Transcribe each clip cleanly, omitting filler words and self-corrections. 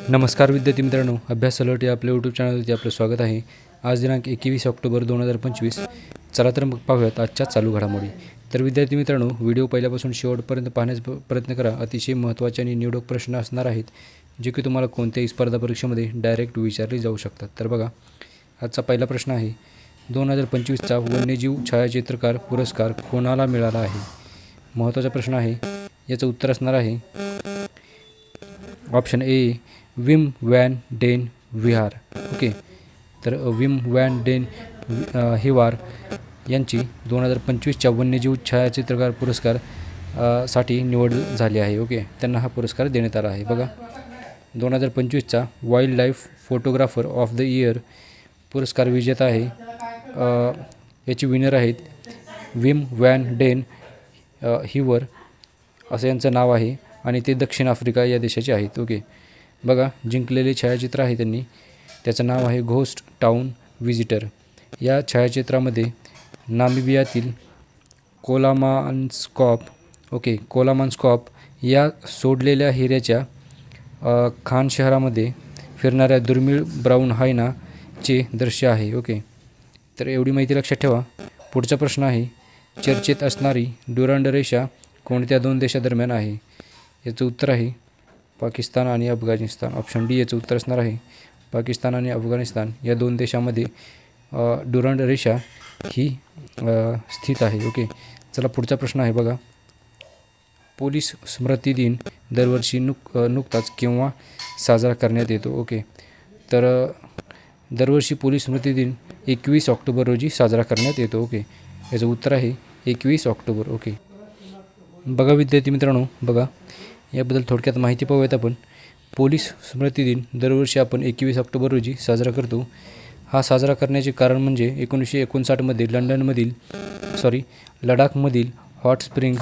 नमस्कार विद्यार्थी मित्रांनो, अभ्यास अलर्ट या आपल्या यूट्यूब चॅनलवरती आपलं स्वागत आहे। आज दिनांक 21 ऑक्टोबर 2025। चला तर मग पाहूयात आजच्या चालू घडामोडी। तर विद्यार्थी मित्रांनो, व्हिडिओ पहिल्यापासून शेवटपर्यंत पाहण्याचा प्रयत्न करा। अतिशय महत्त्वाचे आणि निवडक प्रश्न असणार आहेत, जे की तुम्हाला कोणत्याही स्पर्धा परीक्षेमध्ये डायरेक्ट विचारले जाऊ शकतात। तर बघा, आजचा पहिला प्रश्न आहे, 2025चा वन्यजीव छायाचित्रकार पुरस्कार कोणाला मिळाला आहे? महत्त्वाचा प्रश्न आहे। याचं उत्तर असणार आहे option A, Wim van den Heever. Okay, तर विम वॅन डेन हिवार यांची 2025च्या वन्यजीव छायाचित्रकार पुरस्कार साठी निवड झाली आहे। ओके, त्यांना हा पुरस्कार देण्यात आला आहे। बघा, 2025चा wild life photographer of the year पुरस्कार विजेता आहे। याची विनर आहेत विम वॅन डेन हिवर असं यांचं नाव आहे आणि ते दक्षिण आफ्रिका या देशाचे आहेत। ओके, बघा, जिंकलेले छायाचित्र आहे त्यांनी, त्याचं नाव आहे घोस्ट टाउन विजिटर। या छायाचित्रामध्ये नामिबियातील कोलामान्स्कॉप या सोडलेल्या हिऱ्याच्या खान शहरामध्ये फिरणाऱ्या दुर्मिळ ब्राऊन हायनाचे दृश्य आहे। ओके, तर एवढी माहिती लक्षात ठेवा। पुढचा प्रश्न आहे, चर्चेत असणारी ड्युरांड रेषा कोणत्या दोन देशादरम्यान आहे? याचं उत्तर आहे पाकिस्तान आणि अफगाणिस्तान। ऑप्शन डी याचं उत्तर असणार आहे पाकिस्तान आणि अफगाणिस्तान या दोन देशामध्ये ड्युरांड रेषा ही स्थित आहे। ओके, चला पुढचा प्रश्न आहे। बघा, पोलीस स्मृती दिन दरवर्षी नुकताच केव्हा साजरा करण्यात येतो? ओके, तर दरवर्षी पोलीस स्मृती दिन 21 ऑक्टोबर रोजी साजरा करण्यात येतो। ओके, याचं उत्तर आहे 21 ऑक्टोबर। ओके, बघा विद्यार्थी मित्रांनो, बघा याबद्दल थोडक्यात माहिती पाहूयात आपण। पोलीस स्मृती दिन दरवर्षी आपण 21 ऑक्टोबर रोजी साजरा करतो। हा साजरा करण्याचे कारण म्हणजे 1959मध्ये लडाखमधील हॉट स्प्रिंग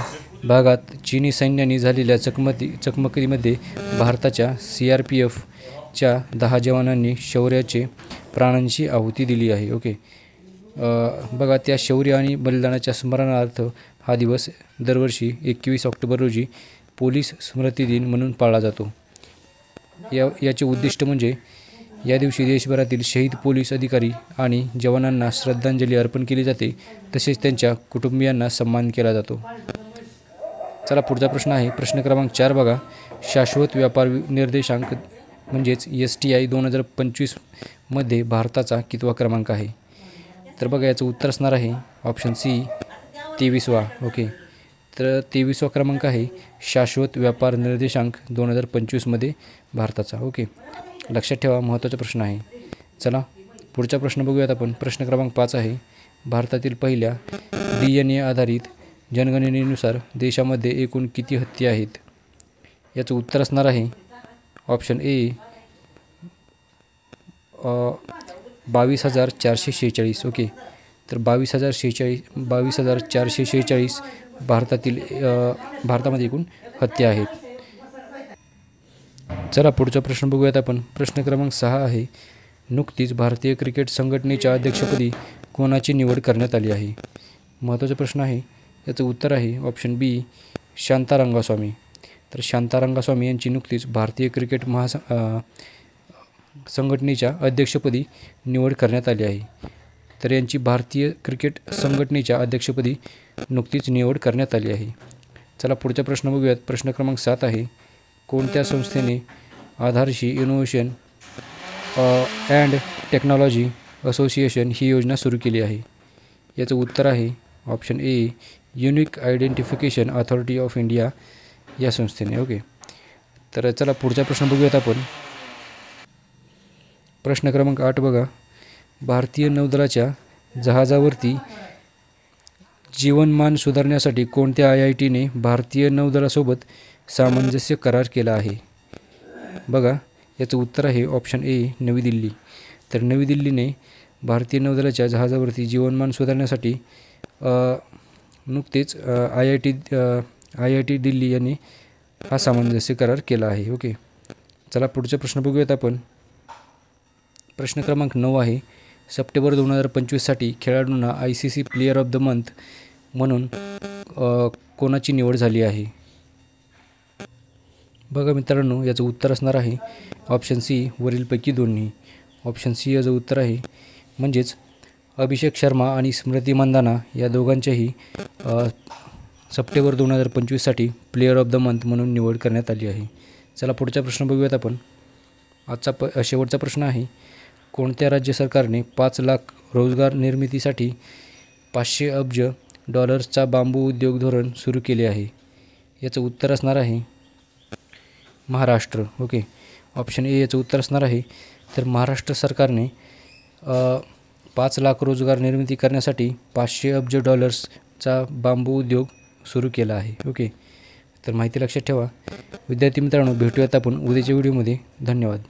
भागात चीनी सैन्याने झालेल्या चकमकीमध्ये भारताच्या CRPFच्या 10 जवानांनी शौर्याचे प्राणांची आहुती दिली आहे। ओके, बघा, त्या शौर्य आणि बलिदानाच्या स्मरणार्थ हा दिवस दरवर्षी 21 ऑक्टोबर रोजी पोलीस स्मृती दिन म्हणून पाळला जातो। याचे उद्दिष्ट म्हणजे या दिवशी देशभरातील शहीद पोलीस अधिकारी आणि जवानांना श्रद्धांजली अर्पण केली जाते, तसेच त्यांच्या कुटुंबियांना सन्मान केला जातो। चला पुढचा प्रश्न आहे, प्रश्न क्रमांक 4 बघा, शाश्वत व्यापार निर्देशांक म्हणजेच STI 2025 मध्ये भारताचा कितवा क्रमांक आहे? तर बघा, याचं उत्तर असणार आहे ऑप्शन सी 23वा। ओके, तर 23वा क्रमांक आहे शाश्वत व्यापार निर्देशांक 2025 मध्ये भारताचा। ओके, लक्षात ठेवा, महत्त्वाचा प्रश्न आहे। चला पुढचा प्रश्न बघूयात आपण। प्रश्न क्रमांक 5 आहे, भारतातील पहिल्या DNA आधारित जनगणनेनुसार देशामध्ये एकूण किती हत्ती आहेत? याचं उत्तर असणार आहे ऑप्शन ए 22,446। ओके, तर 22,446 भारतामध्ये एकूण हत्या आहेत। चला पुढचा प्रश्न बघूयात आपण। प्रश्न क्रमांक 6 आहे, नुकतीच भारतीय क्रिकेट संघटनेच्या अध्यक्षपदी कोणाची निवड करण्यात आली आहे? महत्त्वाचा प्रश्न आहे। याचं उत्तर आहे ऑप्शन बी शांता रंगास्वामी। तर शांता रंगास्वामी यांची नुकतीच भारतीय क्रिकेट संघटनेच्या अध्यक्षपदी निवड करण्यात आली आहे। तर यांची भारतीय क्रिकेट संघटनेच्या अध्यक्षपदी नुकतीच निवड करण्यात आली आहे। चला पुढचा प्रश्न बघूयात। प्रश्न क्रमांक 7 आहे, कोणत्या संस्थेने आधारशी इनोव्हेशन अँड टेक्नॉलॉजी असोसिएशन ही योजना सुरू केली आहे? याचं उत्तर आहे option A unique identification authority of India या संस्थेने। ओके, तर चला पुढचा प्रश्न बघूयात आपण। प्रश्न क्रमांक 8 बघा, भारतीय नौदलाच्या जहाजावरती जीवनमान सुधारण्यासाठी कोणत्या IITने भारतीय नौदलासोबत सामंजस्य करार केला आहे? बघा, याचं उत्तर आहे ऑप्शन ए नवी दिल्ली। तर नवी दिल्लीने भारतीय नौदलाच्या जहाजावरती जीवनमान सुधारण्यासाठी नुकतेच IIT दिल्ली यांनी हा सामंजस्य करार केला आहे। ओके, चला पुढचा प्रश्न बघूयात आपण। प्रश्न क्रमांक 9 आहे, सप्टेंबर 2025साठी खेळाडूंना ICC player of the month म्हणून कोणाची निवड झाली आहे? बघा मित्रांनो, याचं उत्तर असणार आहे ऑप्शन सी, वरीलपैकी दोन्ही. ऑप्शन सी याचं उत्तर आहे. म्हणजेच अभिषेक शर्मा आणि स्मृती मंदाना या दोघांच्याही सप्टेंबर 2025साठी प्लेयर ऑफ द मंथ म्हणून निवड करण्यात आली आहे. चला पुढचा प्रश्न बघूयात आपण. आजचा शेवटचा प्रश्न आहे. कोणत्या राज्य सरकारने 5 लाख रोजगार निर्मितीसाठी 500 अब्ज डॉलर्सचा बांबू उद्योग धोरण सुरू केले आहे? याचं उत्तर असणार आहे महाराष्ट्र. ओके. ऑप्शन ए याचं उत्तर असणार आहे. तर महाराष्ट्र सरकारने 5 लाख रोजगार निर्मिती करण्यासाठी 500 अब्ज डॉलर्सचा बांबू उद्योग सुरू केला आहे. ओके. तर माहिती लक्षात ठेवा. विद्यार्थी मित्रांनो, भेटूयात आपण उद्याच्या व्हिडिओमध्ये. धन्यवाद.